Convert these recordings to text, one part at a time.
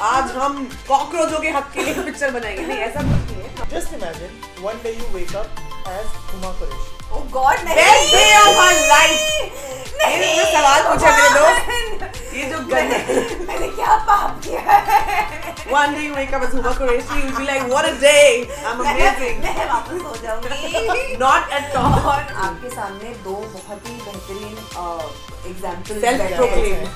आज हम कॉकरोचों के हक के लिए पिक्चर बनाएंगे। नहीं, ऐसा कुछ नहीं है। Just imagine one day you wake up as Huma Qureshi. Oh God, नहीं। Best day of her life। ये जो सवाल पूछा मेरे दोस्त, ये जो गंदे। मैंने क्या पाप किया है? One day you wake up as Huma Qureshi, you'll be like, what a day! I'm amazing. मैं वापस हो जाऊंगी। Not at all. और आपके सामने दो बहुत ही बेहतरीन एग्जाम्पल Self-proclaimed.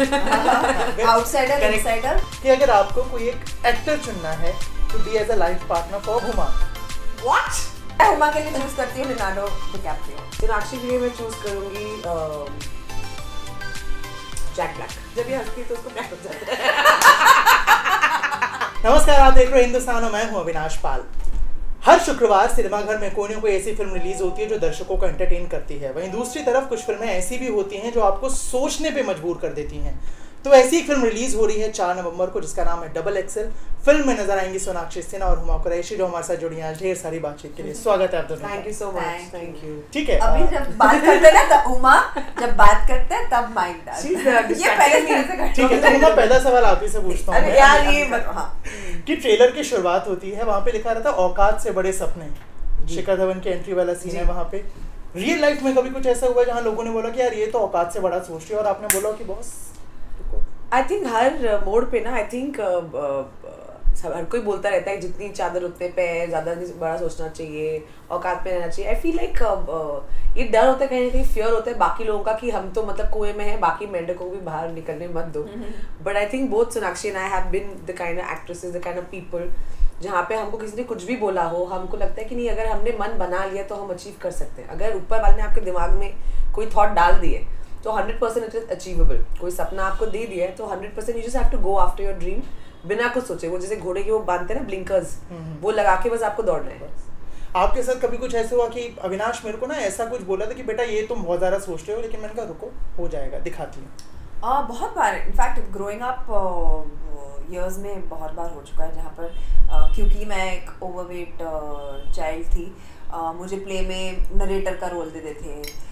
आउटसाइडर इनसाइडर कि अगर आपको कोई एक एक्टर चुनना है to be as a life partner for Huma, What? Huma के लिए चूज करती हूँ लियोनार्डो डिकैप्रियो। मीनाक्षी के लिए मैं चूज करूंगी जैक ब्लैक। जब ये हंसती है तो उसको ब्लैक हो जाता है। नमस्कार, आप देख रहे हो हिंदुस्तान और मैं हूं अविनाश पाल। हर शुक्रवार सिनेमाघर में कोई ना कोई ऐसी फिल्म रिलीज होती है जो दर्शकों को एंटरटेन करती है। वहीं दूसरी तरफ कुछ फिल्में ऐसी भी होती हैं जो आपको सोचने पे मजबूर कर देती हैं। तो ऐसी एक फिल्म रिलीज हो रही है 4 नवंबर को, जिसका नाम है डबल एक्सेल। फिल्म में नजर आएंगी सोनाक्षी सिन्हा और हुमा कुरैशी, जो हमारे साथ जुड़ी हैं आज ढेर सारी बातचीक के लिए। स्वागत है आप दोनों। Thank you so much. Thank you. ठीक है, अभी जब बात करते हैं ना तब हुमा, जब बात करते हैं तब माइक डाल। ये पहले मेरे से घट। ठीक है, तो हुमा पहला सवाल आप ही से पूछता हूँ। अरे यार ये कि ट्रेलर की शुरुआत होती है, वहाँ पे लिखा रहता है औकात से बड़े सपने। शिखर धवन की एंट्री वाला सीन है वहाँ पे। रियल लाइफ में कभी कुछ ऐसा हुआ जहाँ लोगों ने बोला कि यार ये तो औकात से बड़ा सोच रही है, और आपने बोला कि boss? I think her mode पे ना, आई थिंक हर कोई बोलता रहता है जितनी चादर उतने पैर, ज़्यादा बड़ा सोचना चाहिए, औकात पे रहना चाहिए। आई फील लाइक ये डर होता है, कहीं ना कहीं फियर होता है बाकी लोगों का कि हम तो मतलब कुएं में हैं, बाकी मेंढकों को भी बाहर निकलने मत दो। But I think both Sonakshi and I have been the kind of actresses, the kind of people जहाँ पे हमको किसी ने कुछ भी बोला हो, हमको लगता है कि नहीं, अगर हमने मन बना लिया तो हम अचीव कर सकते हैं। अगर ऊपर वाले ने आपके दिमाग में कोई थॉट डाल दिए तो 100% इट इज अचीवेबल। कोई सपना आपको दे दिया है तो 100% you just have to go after your dream, बिना कुछ सोचे। वो जैसे घोड़े की वो बांधते हैं ना ब्लिंकर्स, वो लगा के बस आपको दौड़ना है। आपके साथ कभी कुछ ऐसे हुआ कि अविनाश मेरे को ना ऐसा कुछ बोला था कि बेटा ये तुम बहुत ज़्यादा सोच रहे हो, लेकिन मैंने कहा रुको, हो जाएगा, दिखाती हूँ? बहुत बार, इनफैक्ट ग्रोइंग अप ईयर्स में बहुत बार हो चुका है, जहाँ पर क्योंकि मैं एक ओवरवेट चाइल्ड थी, मुझे प्ले में नरेटर का रोल दे देते थे।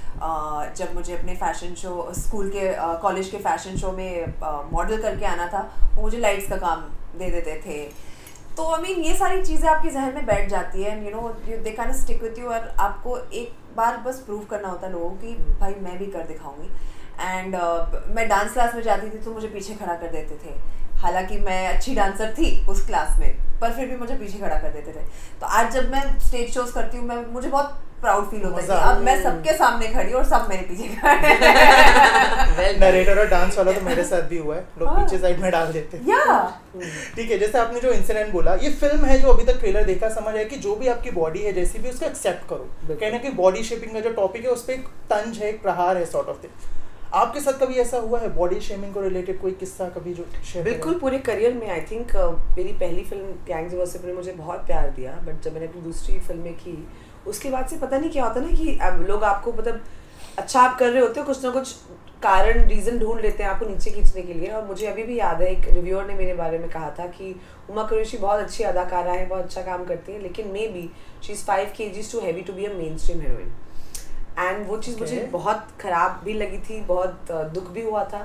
जब मुझे अपने फैशन शो, स्कूल के कॉलेज के फैशन शो में मॉडल करके आना था, वो मुझे लाइट्स का काम दे देते थे। तो आई मीन ये सारी चीज़ें आपके जहन में बैठ जाती है, you no they can stick with you, और आपको एक बार बस प्रूव करना होता है लोगों की भाई मैं भी कर दिखाऊंगी। एंड मैं डांस क्लास में जाती थी तो मुझे पीछे खड़ा कर देते थे, हालांकि मैं अच्छी डांसर थी उस क्लास में, पर फिर भी मुझे पीछे खड़ा कर देते थे। तो आज जब मैं स्टेज शोज करती हूँ, मैं मुझे बहुत प्राउड फील होता है कि अब मैं सबके सामने खड़ी और सब मेरे पीछे खड़े। नरेटर और डांस वाला तो मेरे साथ भी हुआ है, लोग पीछे साइड में डाल देते हैं। ठीक है, जैसे आपने जो इंसिडेंट बोला, ये फिल्म है जो अभी तक ट्रेलर देखा समझ आया कि जो भी आपकी बॉडी है जैसी भी, उसको एक्सेप्ट करो। कहीं ना कहीं बॉडी शेपिंग का जो टॉपिक है उस पर एक तंज है, एक प्रहार है सॉर्ट ऑफ थिंग। आपके साथ कभी ऐसा हुआ है बॉडी शेमिंग को रिलेटेड कोई किस्सा कभी जो शेयर? बिल्कुल, पूरे करियर में आई थिंक मेरी पहली फिल्म गैंग्स वर्सेस ने मुझे बहुत प्यार दिया, बट जब मैंने अपनी दूसरी फिल्में की उसके बाद से पता नहीं क्या होता ना कि अब लोग आपको मतलब अच्छा आप कर रहे होते हो, कुछ ना कुछ कारण रीज़न ढूंढ लेते हैं आपको नीचे खींचने के लिए। और मुझे अभी भी याद है, एक रिव्यूअर ने मेरे बारे में कहा था कि हुमा कुरैशी बहुत अच्छी अदाकारा है, बहुत अच्छा काम करती है, लेकिन maybe she is 5 kgs too heavy to be a mainstream heroine. And वो चीज़ मुझे बहुत ख़राब भी लगी थी, बहुत दुख भी हुआ था।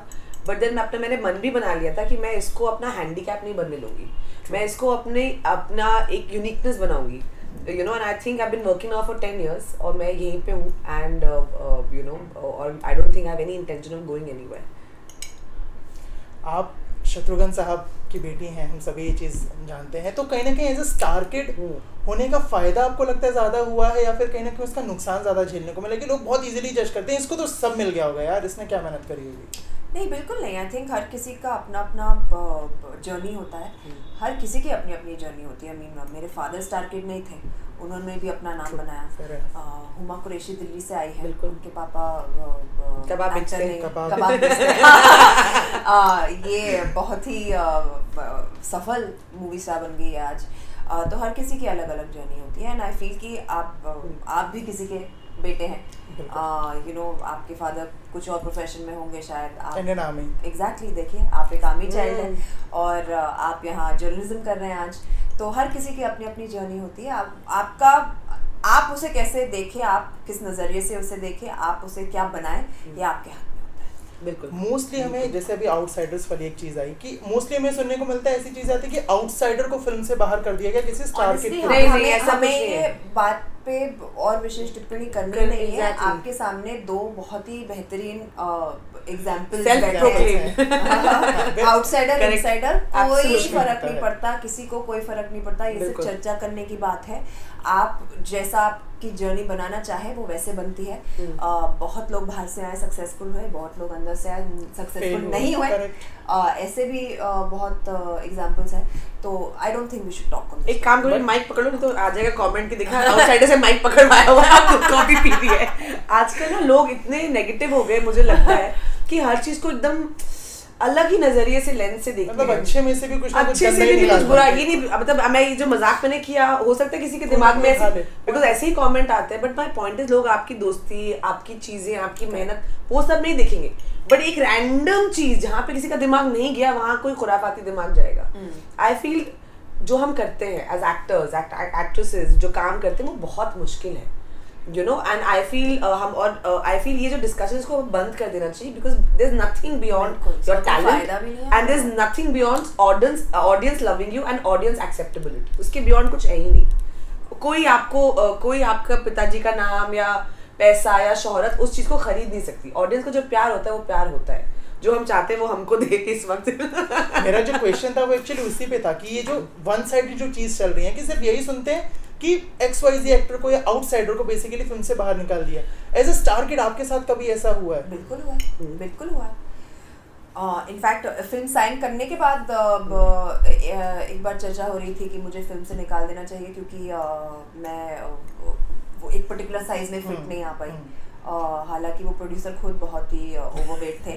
बट देन मैंने मन भी बना लिया था कि मैं इसको अपना हैंडीकैप नहीं बनने लूँगी, मैं इसको अपना एक यूनिकनेस बनाऊँगी, you know, and I think I've been working now for 10 years और मैं यहीं पे हूँ, and you know, और I don't think I have any intention of going anywhere. आप शत्रुघ्न साहब की बेटी हैं, हम सभी ये चीज़ जानते हैं, तो कहीं ना कहीं एज ए स्टार किड होने का फ़ायदा आपको लगता है ज़्यादा हुआ है, या फिर कहीं ना कहीं उसका नुकसान ज़्यादा झेलने को मिला कि लोग बहुत इजीली जज करते हैं इसको तो सब मिल गया होगा यार, इसने क्या मेहनत करी होगी? नहीं, बिल्कुल नहीं। आई थिंक हर किसी का अपना अपना जर्नी होता है, हर किसी की अपनी अपनी जर्नी होती है। मेरे फादर स्टार किड नहीं थे, उन्होंने भी अपना नाम बनाया। हुमा कुरैशी दिल्ली से आई है, उनके पापा कबाब बेचते हैं। ये बहुत ही सफल मूवी स्टार बन गई है आज। तो हर किसी की अलग अलग जर्नी होती है, एंड आई फील कि आप भी किसी के बेटे हैं, यू नो, आपके फादर कुछ और प्रोफेशन में होंगे शायद, आप इंडियन आर्मी। एग्जैक्टली, देखिए आप एक आर्मी चाइल्ड हैं और आप यहाँ जर्नलिज्म कर रहे हैं आज। तो हर किसी की अपनी अपनी जर्नी होती है। आप उसे कैसे देखें, आप किस नज़रिए से उसे देखें, आप उसे क्या बनाएं, ये आपके हाथ में होता है। बिल्कुल। मोस्टली हमें जैसे अभी आउटसाइडर्स वाली एक चीज आई कि मोस्टली हमें सुनने को मिलता है, ऐसी चीज आती है कि आउटसाइडर को फिल्म से बाहर कर दिया गया किसी स्टार के थ्रू। नहीं, ऐसा कुछ हमें नहीं ये है। बात पे और विशेष टिप्पणी करनी नहीं है। Exactly. आपके सामने दो बहुत ही बेहतरीन examples Self-proclaimed. Outsider Correct. Insider कोई Absolutely फर्क होता नहीं है। पड़ता, किसी को कोई फर्क नहीं पड़ता। ये सिर्फ बिल्कुल। चर्चा करने की बात है। आप जैसा आपकी जर्नी बनाना चाहे वो वैसे बनती है। बहुत लोग बाहर से आए सक्सेसफुल हुए, बहुत लोग अंदर से आए सक्सेसफुल नहीं हुए। ऐसे भी बहुत एग्जांपल्स हैं। तो I don't think we should talk on एक काम करो, माइक पकड़ लो, नहीं तो आ जाएगा कमेंट की दिखा आउटसाइडर से माइक पकड़वाया हुआ है, आप कॉफी पी रही है। आजकल ना लोग इतने नेगेटिव हो गए, मुझे लगता है कि हर चीज को एकदम अलग ही नजरिए से लेंस से देखते मतलब हैं। अच्छे में से भी कुछ अच्छे से भी कुछ बुरा, ये नहीं मतलब मैं ये जो मजाक मैंने किया हो सकता है किसी के दिमाग में ऐसे, बिकॉज ऐसे ही कमेंट आते हैं, बट माय पॉइंट इज लोग आपकी दोस्ती, आपकी चीजें, आपकी मेहनत वो सब नहीं देखेंगे, बट एक रैंडम चीज जहाँ पे किसी का दिमाग नहीं गया वहाँ कोई खुराफाती दिमाग जाएगा। आई फील जो हम करते हैं एज एक्टर्स एक्ट्रेसेस जो काम करते हैं वो बहुत मुश्किल है, you know, and I feel I feel ये जो डिस्कशंस को बंद कर देना चाहिए, because there is nothing beyond your talent and there is nothing beyond audience loving you and audience acceptability. उसके बियॉन्ड कुछ है ही नहीं। कोई आपका पिताजी का नाम या पैसा या शोहरत उस चीज को खरीद नहीं सकती। ऑडियंस को जो प्यार होता है वो प्यार होता है, जो हम चाहते हैं वो हमको दे इस वक्त। मेरा जो क्वेश्चन था वो एक्चुअली उसी पे था कि ये जो वन साइडेड जो चीज चल रही है कि सिर्फ यही सुनते हैं कि XYZ एक्टर को या आउटसाइडर को बेसिकली फिल्म से बाहर निकाल दिया। एज अ स्टार किड आपके साथ कभी ऐसा हुआ है? बिल्कुल हुआ, बिल्कुल हुआ। इनफैक्ट फिल्म साइन करने के बाद एक बार चर्चा हो रही थी कि मुझे फिल्म से निकाल देना चाहिए क्योंकि मैं वो एक पर्टिकुलर साइज में फिट नहीं आ पाई। हालांकि वो प्रोड्यूसर खुद बहुत ही ओवरवेट थे।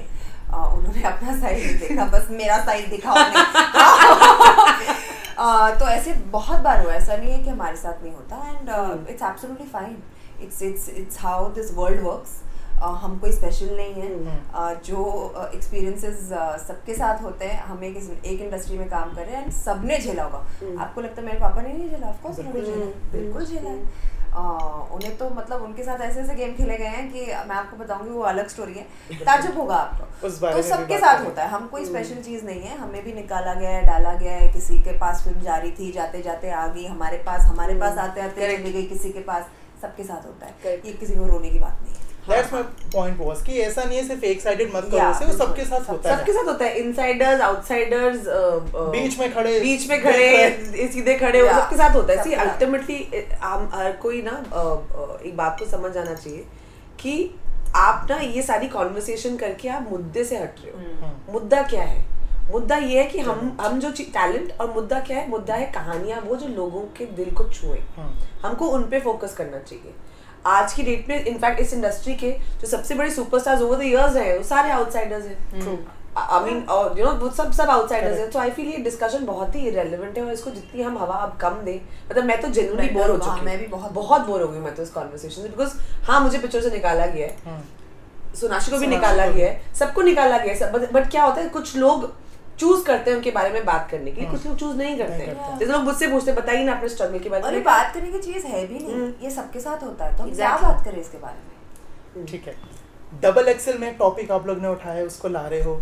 उन्होंने अपना साइज नहीं देखा, बस मेरा साइज दिखा उन्हें। तो ऐसे बहुत बार हुआ, ऐसा नहीं है कि हमारे साथ नहीं होता। And it's absolutely fine, it's how this world works. हम कोई स्पेशल नहीं है। जो एक्सपीरियंसेस सबके साथ होते हैं, हम एक इंडस्ट्री में काम कर रहे हैं एंड सबने झेला होगा। आपको लगता है मेरे पापा ने नहीं झेला? ऑफ कोर्स उन्होंने झेला, बिल्कुल झेला है। उन्हें तो मतलब उनके साथ ऐसे ऐसे गेम खेले गए हैं कि मैं आपको बताऊंगी, वो अलग स्टोरी है, ताज्जुब होगा आपको। तो सबके साथ होता है, हम कोई स्पेशल चीज नहीं है। हमें भी निकाला गया है, डाला गया है। किसी के पास फिल्म जा रही थी, जाते जाते आ गई हमारे पास आते आते चली गई किसी के पास। सबके साथ होता है, ये किसी को रोने की बात नहीं है। That's my point was कि ऐसा नहीं है सिर्फ एक साइडेड मत करो उसे, वो सबके साथ होता है। सबके साथ होता है, इनसाइडर्स आउटसाइडर्स, बीच में खड़े सीधे खड़े, वो सबके साथ होता है। सी अल्टीमेटली हम हर कोई ना एक बात को समझ जाना चाहिए कि आप ना ये सारी कॉन्वर्सेशन करके आप मुद्दे से हट रहे हो। मुद्दा क्या है? मुद्दा ये है कि हम जो टैलेंट, और मुद्दा क्या है? मुद्दा है कहानियां, वो जो लोगों के दिल को छुए। हमको उन पे फोकस करना चाहिए। आज की डेट में इनफैक्ट इस इंडस्ट्री के जो सबसे बड़े सुपरस्टार्स ओवर द इयर्स हैं वो सारे आउटसाइडर्स हैं। आई मीन यू नो वो सब आउटसाइडर्स हैं। तो आई फील ये डिस्कशन बहुत ही इरेलेवेंट है और इसको जितनी हम हवा अब कम दें, मतलब मैं तो जेन्युइनली बोर हो चुकी हूं। मैं भी बहुत बोर हो गई मैं तो इस कॉन्वर्सेशन से, बिकॉज हाँ मुझे पिक्चर से निकाला गया है, सोनाक्षी को भी निकाला गया है, सबको निकाला गया है, बट क्या होता है कुछ लोग चूज करते हैं उनके बारे में बात करने के लिए, कुछ लोग चूज नहीं करते हैं। जैसे लोग मुझसे पूछते बताइए ना अपने स्ट्रगल के बारे में। और ये बात करने की चीज है भी नहीं, ये सबके साथ होता है, तो हम क्या बात करें इसके बारे में। ठीक है, डबल एक्सेल में टॉपिक आप लोग ने उठाया, उसको ला रहे हो,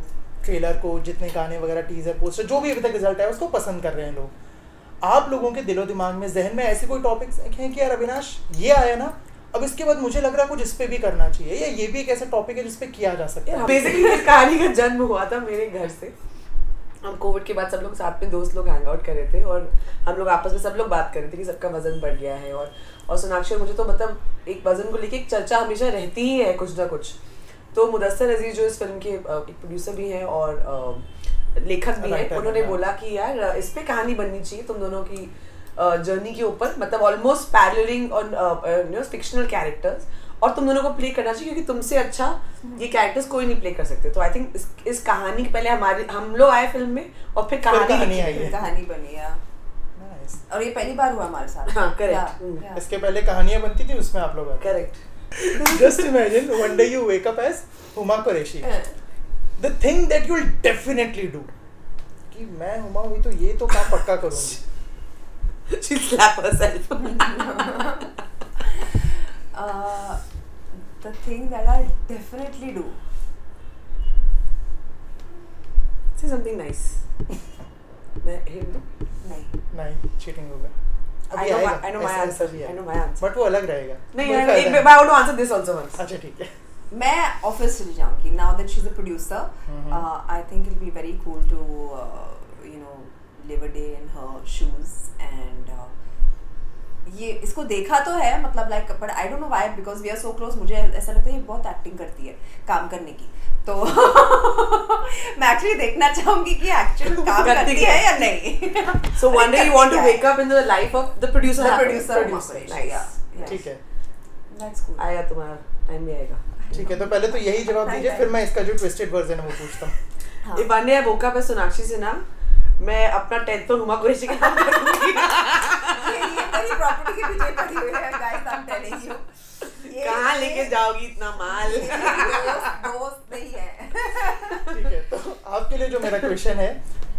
ट्रेलर को, जितने गाने वगैरह, टीजर, पोस्टर, जो भी अभी तक रिजल्ट है उसको पसंद कर रहे हैं लोग। आप लोगों के दिलो दिमाग में, जहन में ऐसे कोई टॉपिक्स हैं कि यार अविनाश ये आया ना, अब इसके बाद मुझे लग रहा है कुछ इस पे भी करना चाहिए, या ये भी एक ऐसा टॉपिक है जिस पे किया जा सकता है? बेसिकली इस कहानी का जन्म हुआ था मेरे घर से। हम कोविड के बाद सब लोग साथ में दोस्त लोग हैंग आउट कर रहे थे और हम लोग आपस में सब लोग बात कर रहे थे कि सबका वजन बढ़ गया है, और सोनाक्षी और मुझे तो मतलब एक वजन को लेके एक चर्चा हमेशा रहती ही है कुछ ना कुछ। तो मुदस्सर अजीज जो इस फिल्म के एक प्रोड्यूसर भी हैं और लेखक भी हैं, उन्होंने बोला कि यार इस पे कहानी बननी चाहिए तुम दोनों की जर्नी के ऊपर, मतलब almost paralleling on fictional characters, और तुम दोनों को प्ले करना चाहिए क्योंकि तुमसे अच्छा ये कैरेक्टर्स कोई नहीं प्ले कर सकते। तो आई थिंक इस कहानी के पहले हम लोग आए फिल्म में और फिर कहानी आई है, कहानी बनी है। और ये पहली बार हुआ हमारे साथ। हाँ करेक्ट। इसके पहले कहानियां बनती थी, उसमें आप लोग correct. Just imagine one day you wake up as Huma Qureshi, the thing that you will definitely do, कि मैं हुमा हुई तो ये तो काम पक्का करूंगी। She slap herself. The thing that I definitely do, Say something nice. मैं hint दूँ? नहीं, cheating होगा. I know my answer. But वो अलग रहेगा. नहीं, I want to answer this also once. अच्छा ठीक है. मैं ऑफिस चली जाऊंगी. Now that she's a producer, I think it'll be very cool to live a day in her shoes and ये इसको देखा तो है मतलब like but I don't know why because we are so close. मुझे ऐसा लगता है ये बहुत एक्टिंग करती है काम करने की. तो मैं एक्चुअली देखना चाहूंगी कि एक्चुअल काम करती है या नहीं. So one day you want to wake up in the life of the producer. Nice. ठीक है. That's cool. आएगा तुम्हारा टाइम भी आएगा. ठीक है तो पहले तो यही जवाब दीजिए फिर मैं इसका जो ट्विस्टेड वर्जन है वो पूछता हूँ. If one day I woke up as Sonakshi Sinha मैं अपना 10th तो हुमा कुरैशी के नाम करूँगी. ये मेरी प्रॉपर्टी के पीछे पड़ी हुई है guys, I'm telling you. कहाँ लेके जाओगी इतना माल? दोस्त नहीं है. ठीक है तो आपके लिए जो मेरा क्वेश्चन है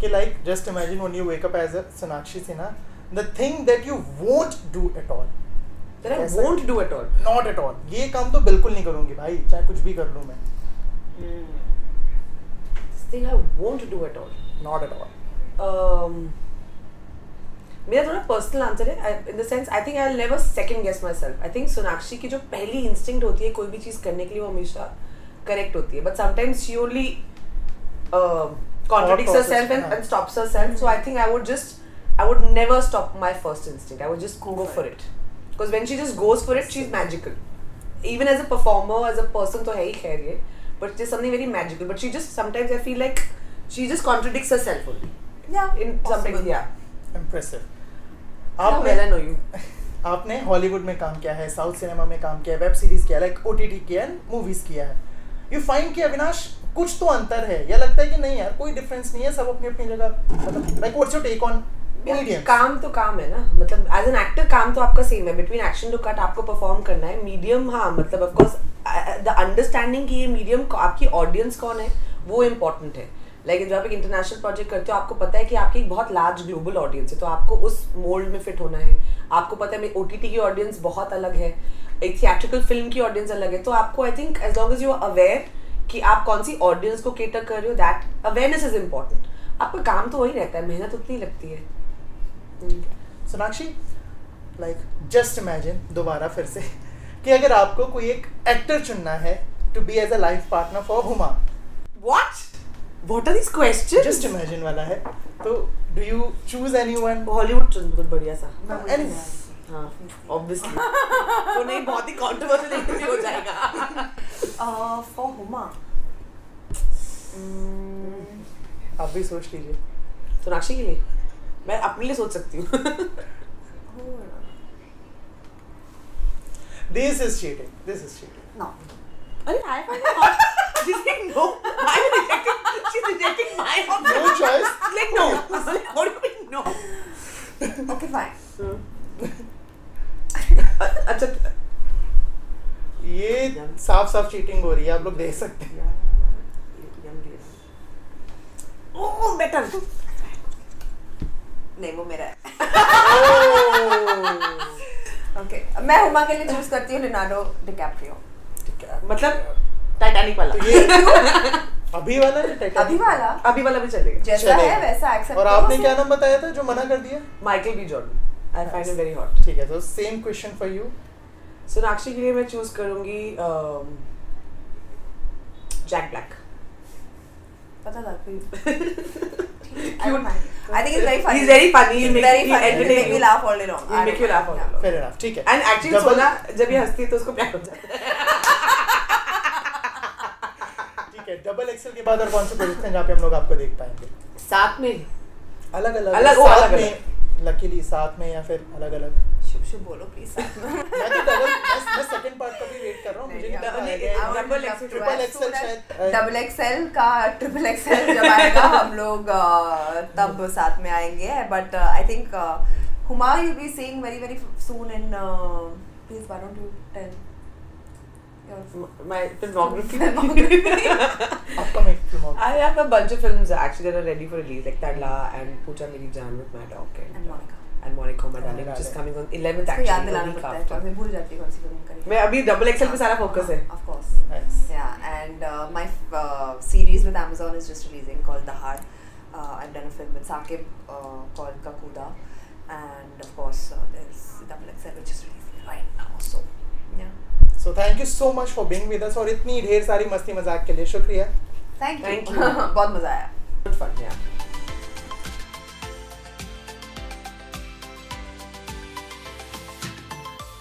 कि like just imagine when you wake up as a Sonakshi Sinha, the thing that you won't do at all. That I won't do at all. Not at all. ये काम तो बिल्कुल नहीं करूँगी भाई चाहे कुछ भी कर लूँ मैं. This thing I won't do at all. Not at all. मेरा थोड़ा पर्सनल आंसर है in the sense I think I will never second guess myself. I think Sonakshi की जो पहली इंस्टिंक्ट होती है कोई भी चीज़ करने के लिए वो हमेशा करेक्ट होती है but sometimes she only contradicts herself and stops herself. So I think I would never stop my first instinct. I would just go for it. Because when she just goes for it, she's magical. Even as a performer, as a person तो है ही खैर ये, but there's something very magical. But she just sometimes I feel like she just contradicts herself only. Yeah. In something, yeah. Impressive. How well I know you. आपने Hollywood में काम किया है, south cinema में काम किया है, वेब सीरीज किया है, लाइक ओटीटी किया है, मूवीज किया है. यू फाइंड कि अविनाश कुछ तो अंतर है या लगता है कि नहीं यार कोई डिफरेंस नहीं है सब अपनी अपनी जगह मतलब like what's your take on medium? काम तो काम है ना मतलब एज एन एक्टर काम तो आपका सेम है. बिटवीन एक्शन टू कट आपको परफॉर्म करना है. मीडियम हाँ मतलब ऑफ कोर्स द अंडरस्टैंडिंग कि ये मीडियम आपकी ऑडियंस कौन है वो इम्पोर्टेंट है. लाइक जब आप एक इंटरनेशनल प्रोजेक्ट करते हो आपको पता है कि आपकी एक बहुत लार्ज ग्लोबल ऑडियंस है तो आपको उस मोल्ड में फिट होना है. आपको पता है ओटीटी की ऑडियंस बहुत अलग है, एक थिएट्रिकल फिल्म की ऑडियंस अलग है. तो आपको I think as long as you are aware कि आप कौन सी ऑडियंस को केटर कर रहे हो दैट अवेयरनेस इज इम्पॉर्टेंट. आपका काम तो वही रहता है, मेहनत उतनी लगती है. सोनाक्षी लाइक जस्ट इमेजिन दोबारा फिर से कि अगर आपको कोई एक एक्टर चुनना है to be as a life partner for Huma. What are these questions? Just imagine वाला है तो do you choose anyone? Hollywood चुन कुछ बढ़िया सा. हाँ ऑब्वियसली तो नहीं बहुत ही कंट्रोवर्शियल इंटरव्यू हो जाएगा. फॉर हुमा आप भी सोच लीजिए. सोनाक्षी के लिए मैं अपने लिए सोच सकती हूँ. This is cheating. No. अरे I find it hot. She's saying no. She's rejecting my option. No choice. Like no. Like what do you mean no? Okay, fine. अच्छा ये साफ साफ चीटिंग हो रही है आप लोग देख सकते हैं. ओह बेटर नहीं वो मेरा है. ओके मैं हुमा के लिए चूज करती हूँ लियोनार्डो डिकैप्रियो. ठीक है मतलब टाइटैनिक वाला. तो ये अभी वाला है टाइटैनिक? अभी वाला भी चलेगा. जैसा है वैसा एक्सेप्ट. और आपने क्या नाम बताया था जो मना कर दिया? Michael B Jordan. I find it very hot. ठीक है तो same question for you. Sonakshi के लिए मैं चूज करूंगी जैक ब्लैक. पता था कोई. I don't mind. I think it's very funny. He's very funny. He'll make me laugh all day long. He'll make you laugh all day long. Fair enough. ठीक है. And actually सोना जब ये हंसती है तो उसको प्यार हो जाता है. ठीक है. डबल एक्सेल के बाद और कौन से प्रोजेक्ट हैं जहाँ पे हम लोग आपको देख पाएंगे? साथ में अलग लकीली साथ में या फिर अलग अलग? शुभ बोलो प्लीज. मैं सेकंड पार्ट का भी वेट कर रहा हूँ. मुझे डबल एक्सेल का ट्रिपल एक्सेल जब आएगा हम लोग तब साथ में आएंगे. But I think Huma you be seeing very very soon in please why don't you tell my filmography. Upcoming filmography. I have a bunch of films actually that are ready for release, like Tadla and Pooja Meri Jaan with my dog and Monica my darling, which is coming on 11th actually. याद दिलाना पड़ता है. मैं भूल जाती हूँ कौन सी film करी. मैं अभी डबल एक्सेल पे सारा फोकस है. Of course. Yeah, and my series with Amazon is just releasing called The Heart. I've done a film with Saqib called Kakuda, and of course there's Double XL which is releasing right now. So yeah. So thank you so much for being with us और इतनी ढेर सारी मस्ती मजाक के लिए शुक्रिया. Thank you. Thank you. बहुत मजा आया. Good fun, yeah.